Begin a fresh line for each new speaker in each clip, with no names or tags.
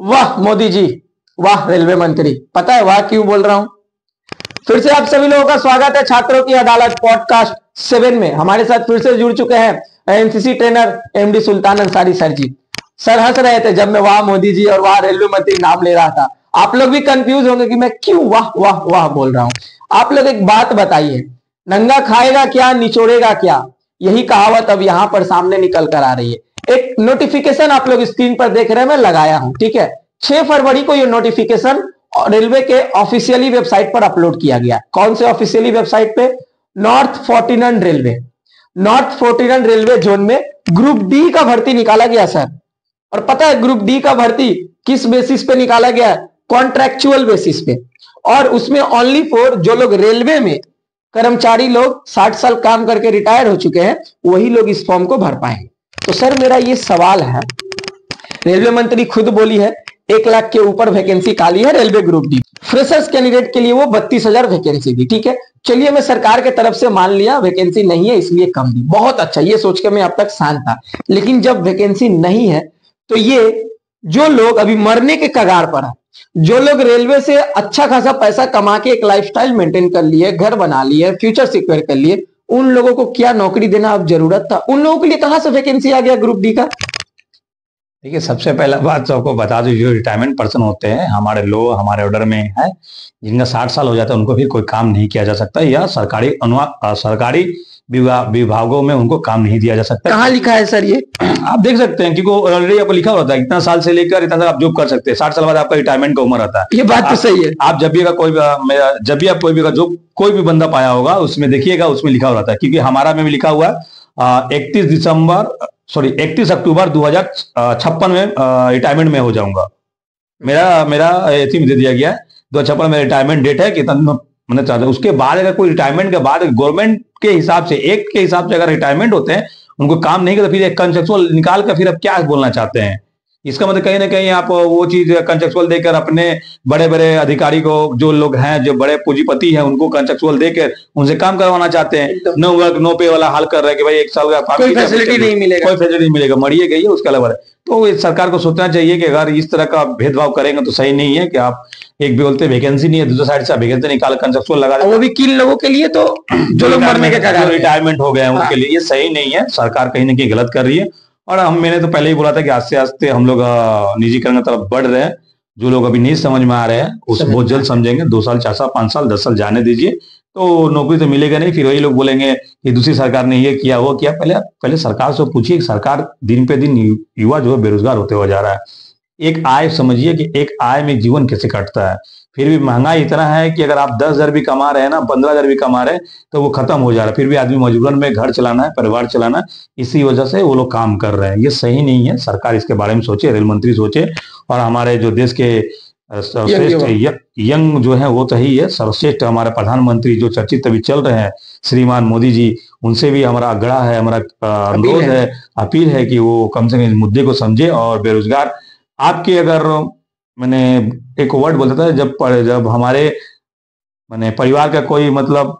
वाह मोदी जी, वाह रेलवे मंत्री। पता है वाह क्यों बोल रहा हूं? फिर से आप सभी लोगों का स्वागत है छात्रों की अदालत पॉडकास्ट 7 में। हमारे साथ फिर से जुड़ चुके हैं एनसीसी ट्रेनर एमडी सुल्तान अंसारी सर जी। सर हंस रहे थे जब मैं वाह मोदी जी और वाह रेलवे मंत्री नाम ले रहा था। आप लोग भी कंफ्यूज होंगे कि मैं क्यों वाह वाह वाह बोल रहा हूं। आप लोग एक बात बताइए, नंगा खाएगा क्या निचोड़ेगा क्या, यही कहावत अब यहां पर सामने निकल कर आ रही है। एक नोटिफिकेशन आप लोग स्क्रीन पर देख रहे हैं, मैं लगाया हूं, ठीक है। 6 फरवरी को यह नोटिफिकेशन रेलवे के ऑफिशियली वेबसाइट पर अपलोड किया गया। कौन से ऑफिशियली वेबसाइट पे? North 49 railway, north 49 railway zone में ग्रुप डी का भर्ती निकाला गया सर। और पता है ग्रुप डी का भर्ती किस बेसिस पे निकाला गया? कॉन्ट्रैक्चुअल बेसिस पे। और उसमें ओनली फॉर जो लोग रेलवे में कर्मचारी लोग 60 साल काम करके रिटायर हो चुके हैं, वही लोग इस फॉर्म को भर पाएंगे। तो सर मेरा ये सवाल है, रेलवे मंत्री खुद बोली है 1 लाख के ऊपर वैकेंसी खाली है railway group D. Freshers candidate के लिए वो 32,000 वैकेंसी दी, ठीक है। चलिए मैं सरकार के तरफ से मान लिया वैकेंसी नहीं है इसलिए कम दी, बहुत अच्छा, ये सोच के मैं अब तक शांत था। लेकिन जब वैकेंसी नहीं है तो ये जो लोग अभी मरने के कगार पर है, जो लोग रेलवे से अच्छा खासा पैसा कमा के एक लाइफस्टाइल मेंटेन कर लिए, घर बना लिए, फ्यूचर सिक्योर कर लिए, उन लोगों को क्या नौकरी देना अब जरूरत था? उन लोगों के लिए कहां से वैकेंसी आ गया ग्रुप डी का?
देखिए, सबसे पहला बात तो आपको बता दूं, जो रिटायरमेंट पर्सन होते हैं हमारे लोग हमारे ऑर्डर में है, जिनका 60 साल हो जाता है उनको फिर कोई काम नहीं किया जा सकता, या सरकारी विभागों में उनको काम नहीं दिया जा सकता।
कहाँ लिखा है सर ये?
आप देख सकते हैं क्योंकि ऑलरेडी आपको लिखा होता है इतना साल से लेकर इतना साल आप जॉब कर सकते हैं, 60 साल बाद आपका रिटायरमेंट का उम्र आता है।
ये बात तो सही है।
आप जब भी आप कोई भी बंदा पाया होगा उसमें देखिएगा, उसमें लिखा रहता है, क्योंकि हमारा में भी लिखा हुआ है 31 अक्टूबर 2056 में रिटायरमेंट में हो जाऊंगा। मेरा ऐसे में दे दिया गया है 2056 में रिटायरमेंट डेट है कि मैंने चाहता हूं। उसके बाद अगर कोई रिटायरमेंट के बाद गवर्नमेंट के हिसाब से एक्ट के हिसाब से अगर रिटायरमेंट होते हैं, उनको काम नहीं करते, फिर एक कंसेप्चुअल निकाल कर फिर अब क्या बोलना चाहते हैं? इसका मतलब कहीं ना कहीं आप वो चीज कंसेप्चुअल देकर अपने बड़े बड़े अधिकारी को, जो लोग हैं जो बड़े पूंजीपति हैं, उनको कंसेप्चुअल देकर उनसे काम करवाना चाहते हैं। नो वर्क नो पे वाला हाल कर रहे हैं कि भाई 1 साल का
कोई फैसिलिटी नहीं मिलेगा,
कोई फैसिलिटी नहीं मिलेगा, मरिए गई है उसका अलग है। तो सरकार को सोचना चाहिए कि अगर इस तरह का भेदभाव करेंगे तो सही नहीं है कि आप एक भी बोलते वैकेंसी नहीं है, दूसरी साइड से वैकेंसी निकाल कंसेप्चुअल लगा,
वो भी किन लोगों के लिए? तो जो लोग मरने के कगार
रिटायरमेंट हो गए हैं उनके लिए। ये सही नहीं है, सरकार कहीं ना कहीं गलत कर रही है। और मैंने तो पहले ही बोला था कि आस्ते आस्ते हम लोग निजीकरण की तरफ बढ़ रहे हैं। जो लोग अभी नहीं समझ में आ रहे हैं उस बहुत जल्द समझेंगे। 2 साल 4 साल 5 साल 10 साल जाने दीजिए, तो नौकरी तो मिलेगा नहीं। फिर वही लोग बोलेंगे कि दूसरी सरकार ने ये किया वो किया। पहले सरकार से पूछिए। सरकार दिन पे दिन युवा जो है बेरोजगार होते हुआ जा रहा है। एक आय समझिए कि एक आय में जीवन कैसे कटता है। फिर भी महंगाई इतना है कि अगर आप 10,000 भी कमा रहे हैं ना, 15,000 भी कमा रहे हैं, तो वो खत्म हो जा रहा है। फिर भी आदमी मजबूरन में घर चलाना है, परिवार चलाना है, इसी वजह से वो लोग काम कर रहे हैं। ये सही नहीं है। सरकार इसके बारे में सोचे, रेल मंत्री सोचे, और हमारे जो देश के सर्वश्रेष्ठ यंग जो है वो तो ही है, सर्वश्रेष्ठ हमारे प्रधानमंत्री जो चर्चित अभी चल रहे हैं श्रीमान मोदी जी, उनसे भी हमारा आग्रह है, हमारा अनुरोध है, अपील है कि वो कम से कम इस मुद्दे को समझे। और बेरोजगार आपके, अगर मैंने एक वर्ड बोलता था, जब हमारे मैंने परिवार का कोई मतलब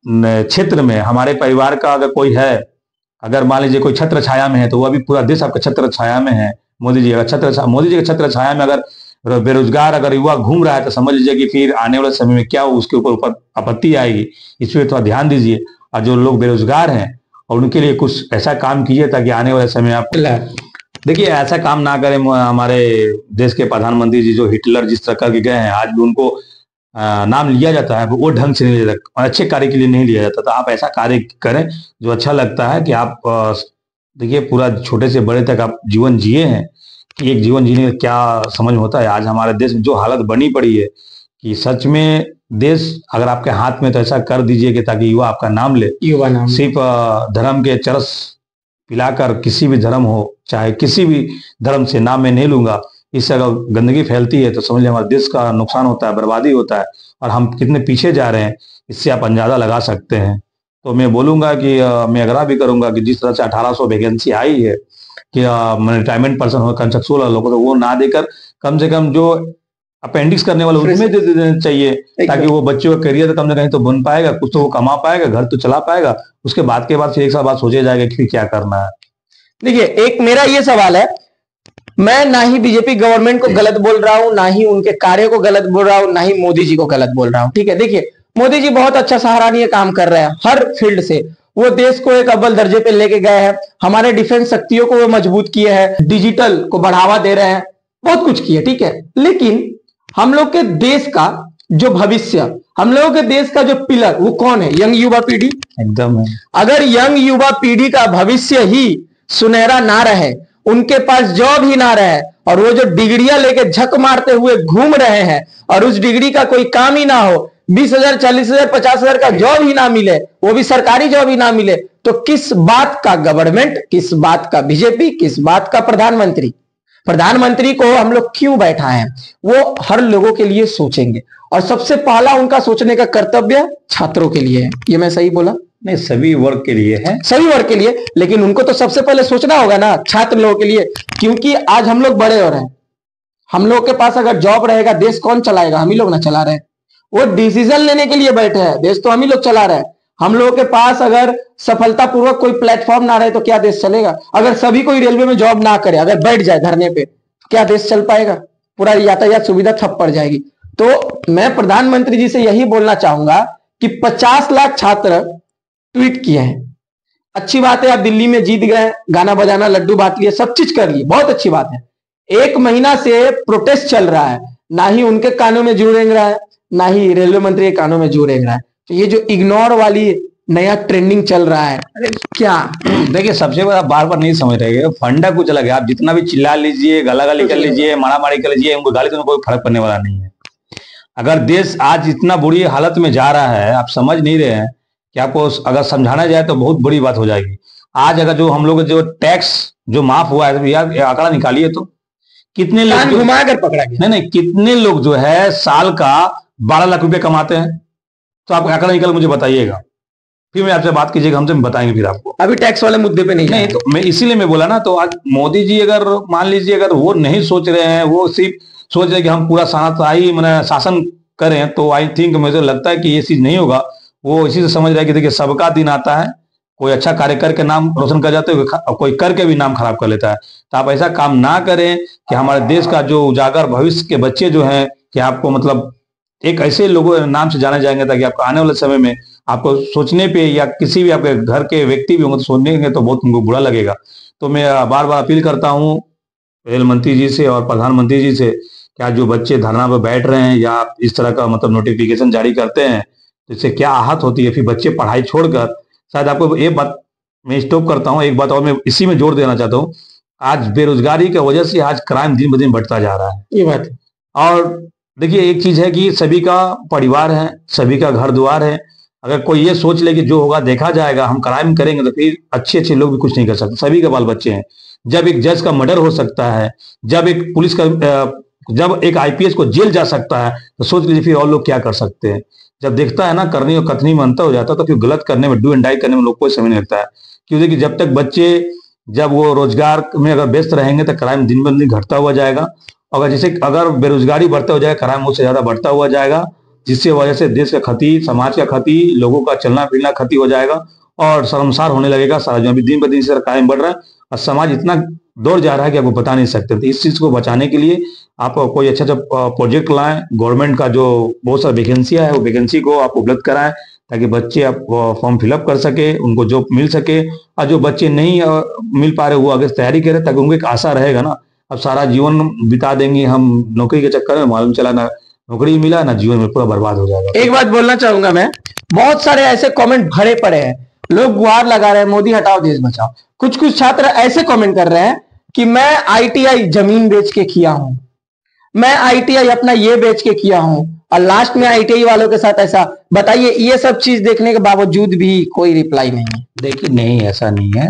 क्षेत्र में हमारे परिवार का अगर कोई है, अगर मान लीजिए कोई छत्र छाया में है, तो वो अभी पूरा देश आपका छत्र छाया में है। मोदी जी के छत्र छाया में अगर बेरोजगार अगर युवा घूम रहा है, तो समझ लीजिए कि फिर आने वाले समय में क्या उसके ऊपर आपत्ति आएगी। इस पर थोड़ा ध्यान दीजिए। और जो लोग बेरोजगार हैं और उनके लिए कुछ ऐसा काम कीजिए ताकि आने वाले समय आप देखिए ऐसा काम ना करें। हमारे देश के प्रधानमंत्री जी जो हिटलर जिस तरह के गए हैं, आज भी उनको नाम लिया जाता है, वो ढंग से नहीं लिया जाता, अच्छे कार्य के लिए नहीं लिया जाता। तो आप ऐसा कार्य करें जो अच्छा लगता है। कि आप देखिए पूरा छोटे से बड़े तक आप जीवन जिए हैं, कि एक जीवन जीने का क्या समझ होता है। आज हमारे देश में जो हालत बनी पड़ी है कि सच में देश अगर आपके हाथ में, तो ऐसा कर दीजिए कि ताकि युवा आपका नाम ले। सिर्फ धर्म के चरस पिलाकर, किसी भी धर्म हो, चाहे किसी भी धर्म से, नाम मैं नहीं लूंगा, इससे अगर गंदगी फैलती है तो समझ लें हमारे देश का नुकसान होता है, बर्बादी होता है, और हम कितने पीछे जा रहे हैं इससे आप अंदाजा लगा सकते हैं। तो मैं बोलूंगा कि मैं आग्रह भी करूंगा कि जिस तरह से 1800 वैकेंसी आई है कि रिटायरमेंट पर्सन हो, कंसेप्चुअल लोगों, तो वो ना देकर कम से कम जो अपेंडिक्स करने वाले उनमें दे देना चाहिए, ताकि वो बच्चों का करियर तो कम से कहीं तो बन पाएगा, कुछ तो वो कमा पाएगा, घर तो चला पाएगा। उसके बाद फिर एक साल बाद सोचा जाएगा कि क्या करना है।
देखिए एक मेरा ये सवाल है, मैं ना ही बीजेपी गवर्नमेंट को गलत बोल रहा हूं, ना ही उनके कार्य को गलत बोल रहा हूं, ना ही मोदी जी को गलत बोल रहा हूं। ठीक है, देखिए मोदी जी बहुत अच्छा सराहनीय काम कर रहे हैं हर फील्ड से। वो देश को एक अव्वल दर्जे पे लेके गए हैं, हमारे डिफेंस शक्तियों को वो मजबूत किए हैं, डिजिटल को बढ़ावा दे रहे हैं, बहुत कुछ किए। ठीक है, लेकिन हम लोग के देश का जो भविष्य, हम लोगों के देश का जो पिलर, वो कौन है? यंग युवा पीढ़ी।
एकदम है।
अगर यंग युवा पीढ़ी का भविष्य ही सुनहरा ना रहे, उनके पास जॉब ही ना रहे, और वो जो डिग्रियां लेके झक मारते हुए घूम रहे हैं और उस डिग्री का कोई काम ही ना हो, 20,000, 40,000, 50,000 का जॉब ही ना मिले, वो भी सरकारी जॉब ही ना मिले, तो किस बात का गवर्नमेंट, किस बात का बीजेपी, किस बात का प्रधानमंत्री? प्रधानमंत्री को हम लोग क्यों बैठा है? वो हर लोगों के लिए सोचेंगे, और सबसे पहला उनका सोचने का कर्तव्य छात्रों के लिए है। ये मैं सही बोला?
नहीं, सभी वर्ग के लिए है।
सभी वर्ग के लिए, लेकिन उनको तो सबसे पहले सोचना होगा ना छात्र लोगों के लिए, क्योंकि आज हम लोग बड़े हो रहे हैं, हम लोग के पास अगर जॉब रहेगा, देश कौन चलाएगा? हम ही लोग ना चला रहे हैं। वो डिसीजन लेने के लिए बैठे हैं, देश तो हम ही लोग चला रहे हैं। हम लोगों के पास अगर सफलतापूर्वक कोई प्लेटफॉर्म ना रहे तो क्या देश चलेगा? अगर सभी कोई रेलवे में जॉब ना करे, अगर बैठ जाए धरने पे, क्या देश चल पाएगा? पूरा यातायात सुविधा ठप पड़ जाएगी। तो मैं प्रधानमंत्री जी से यही बोलना चाहूंगा कि 50 लाख छात्र ट्वीट किए हैं, अच्छी बात है, आप दिल्ली में जीत गए, गाना बजाना लड्डू बांट लिए, सब चीज कर लिए, बहुत अच्छी बात है। 1 महीना से प्रोटेस्ट चल रहा है, ना ही उनके कानों में जू रेंग रहा है, ना ही रेलवे मंत्री के कानों में जू रेंग रहा है। तो ये जो इग्नोर वाली नया ट्रेंडिंग चल रहा है, अरे क्या,
देखिए सबसे बड़ा बार बार नहीं समझ रहे, फंडा कुछ अलग है। आप जितना भी चिल्ला लीजिए, गाला गाली कर लीजिए, मारामारी कर लीजिए, उनको गाली तो कोई फर्क पड़ने वाला नहीं है। अगर देश आज इतना बुरी हालत में जा रहा है, आप समझ नहीं रहे हैं कि आपको अगर समझाना जाए तो बहुत बुरी बात हो जाएगी। आज अगर जो हम लोग जो टैक्स जो माफ हुआ है, यार आंकड़ा निकालिए तो कितने लोग
घुमा कर पकड़ा गया।
नहीं, कितने लोग जो है साल का 12 लाख रुपए कमाते हैं? तो आप आंकड़ा निकाल मुझे बताइएगा, फिर मैं आपसे बात कीजिएगा, हमसे बताएंगे फिर आपको।
अभी टैक्स वाले मुद्दे पे नहीं
तो मैं इसीलिए मैं बोला ना, तो आज मोदी जी अगर मान लीजिए अगर वो नहीं सोच रहे हैं, वो सिर्फ सोच रहे हैं कि हम पूरा शासन करें, तो आई थिंक मुझे लगता है कि ये चीज नहीं होगा। वो इसी से समझ रहे हैं कि देखिए सबका दिन आता है, कोई अच्छा कार्य करके नाम रोशन कर जाते हैं, कोई करके भी नाम खराब कर लेता है। तो आप ऐसा काम ना करें कि हमारे देश का जो उजागर भविष्य के बच्चे जो हैं, कि आपको मतलब एक ऐसे लोगों नाम से जाने जाएंगे, ताकि आपको आने वाले समय में आपको सोचने पे, या किसी भी आपके घर के व्यक्ति भी होंगे तो सोचने तो बहुत उनको बुरा लगेगा। तो मैं बार बार अपील करता हूँ रेल मंत्री जी से और प्रधानमंत्री जी से, क्या जो बच्चे धरना पर बैठ रहे हैं या इस तरह का मतलब नोटिफिकेशन जारी करते हैं, तो इससे क्या आहत होती है, फिर बच्चे पढ़ाई छोड़कर, शायद आपको ये बात मैं स्टॉप करता हूँ। एक बात और मैं इसी में जोड़ देना चाहता हूँ, आज बेरोजगारी की वजह से आज क्राइम दिन ब दिन बढ़ता जा रहा है,
ये बात है।
और देखिए एक चीज है कि सभी का परिवार है, सभी का घर द्वार है। अगर कोई ये सोच ले कि जो होगा देखा जाएगा, हम क्राइम करेंगे, तो फिर अच्छे अच्छे लोग भी कुछ नहीं कर सकते। सभी के बाल बच्चे हैं। जब एक जज का मर्डर हो सकता है, जब एक पुलिस का जब एक IPS को जेल जा सकता है, तो सोच लीजिए फिर और लोग क्या कर सकते हैं। जब देखता है ना करनी और कथनी में अंतर हो जाता है, तो फिर गलत करने में, डू एंड डाई करने में लोग को समय नहीं लगता है। क्योंकि देखिए जब तक बच्चे जब वो रोजगार में अगर व्यस्त रहेंगे, तो क्राइम दिन ब दिन घटता हुआ जाएगा। अगर बेरोजगारी बढ़ता हो जाएगा, क्राइम उससे ज्यादा बढ़ता हुआ जाएगा, जिससे वजह से देश का क्षति, समाज का क्षति, लोगों का चलना फिरना क्षति हो जाएगा, और शर्मसार होने लगेगा सारा। जो अभी दिन ब दिन से क्राइम बढ़ रहा है और समाज इतना दौड़ जा रहा है कि आपको बता नहीं सकते। तो इस चीज को बचाने के लिए आप कोई अच्छा प्रोजेक्ट लाएं, गवर्नमेंट का जो बहुत सारी वैकेंसियां है, वो वैकेंसी को आप उपलब्ध कराएं, ताकि बच्चे आप फॉर्म फिलअप कर सके, उनको जॉब मिल सके। और जो बच्चे नहीं मिल पा रहे वो आगे तैयारी करें, ताकि उनको एक आशा रहेगा ना। अब सारा जीवन बिता देंगे हम नौकरी के चक्कर में, मालूम चला ना नौकरी मिला ना जीवन में पूरा बर्बाद हो जाएगा।
एक बात बोलना चाहूंगा मैं, बहुत सारे ऐसे कमेंट भरे पड़े हैं, लोग गुहार लगा रहे हैं मोदी हटाओ देश बचाओ। कुछ छात्र ऐसे कमेंट कर रहे हैं कि मैं ITI जमीन बेच के किया हूं, मैं ITI अपना ये बेच के किया हूं, और लास्ट में ITI वालों के साथ ऐसा। बताइए, ये सब चीज देखने के बावजूद भी कोई रिप्लाई नहीं है।
देखिए नहीं, ऐसा नहीं है।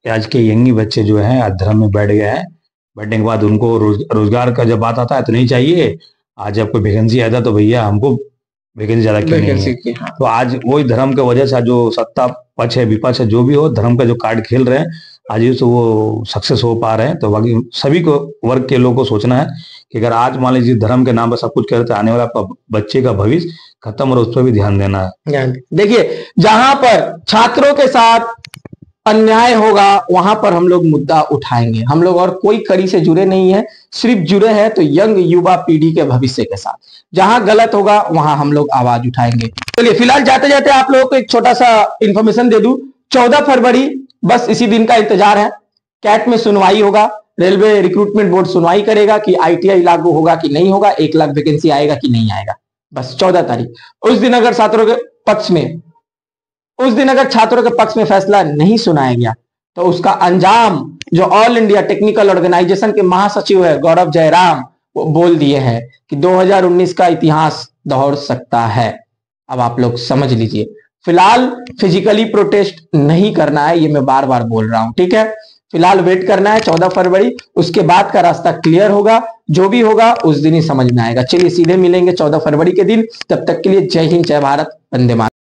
आज के यंगी बच्चे जो हैं आज धर्म में बैठ गए हैं, बैठने के बाद उनको रोजगार का जब बात आता है तो नहीं चाहिए। आज आपको वैकेंसी आता तो भैया हमको वैकेंसी ज्यादा क्यों नहीं है।
हाँ।
तो आज वही धर्म की वजह से जो सत्ता पक्ष है विपक्ष है जो भी हो, धर्म का जो कार्ड खेल रहे हैं, आज ये तो वो सक्सेस हो पा रहे हैं। तो बाकी सभी को वर्ग के लोगों को सोचना है कि अगर आज मान लीजिए धर्म के नाम पर सब कुछ करे, तो आने वाला बच्चे का भविष्य खत्म, और उस पर भी ध्यान देना है।
देखिए, जहां पर छात्रों के साथ अन्याय होगा वहां पर हम लोग मुद्दा उठाएंगे। हम लोग और कोई कड़ी से जुड़े नहीं है, सिर्फ जुड़े हैं तो यंग युवा पीढ़ी के भविष्य के साथ। जहां गलत होगा वहां हम लोग आवाज उठाएंगे। चलिए फिलहाल जाते जाते आप लोगों को एक छोटा सा इंफॉर्मेशन दे दूं। 14 फरवरी बस इसी दिन का इंतजार है। कैट में सुनवाई होगा, रेलवे रिक्रूटमेंट बोर्ड सुनवाई करेगा कि ITI लागू होगा कि नहीं होगा, 1 लाख वैकेंसी आएगा कि नहीं आएगा। बस 14 तारीख। उस दिन अगर छात्रों के पक्ष में फैसला नहीं सुनाया गया तो उसका अंजाम जो ऑल इंडिया टेक्निकल ऑर्गेनाइजेशन के महासचिव है गौरव जयराम, वो बोल दिए हैं कि 2019 का इतिहास दोहर सकता है। अब आप लोग समझ लीजिए, फिलहाल फिजिकली प्रोटेस्ट नहीं करना है, ये मैं बार बार बोल रहा हूं, ठीक है। फिलहाल वेट करना है 14 फरवरी, उसके बाद का रास्ता क्लियर होगा। जो भी होगा उस दिन ही समझ में आएगा। चलिए सीधे मिलेंगे 14 फरवरी के दिन। तब तक के लिए जय हिंद, जय भारत, वंदे मातरम।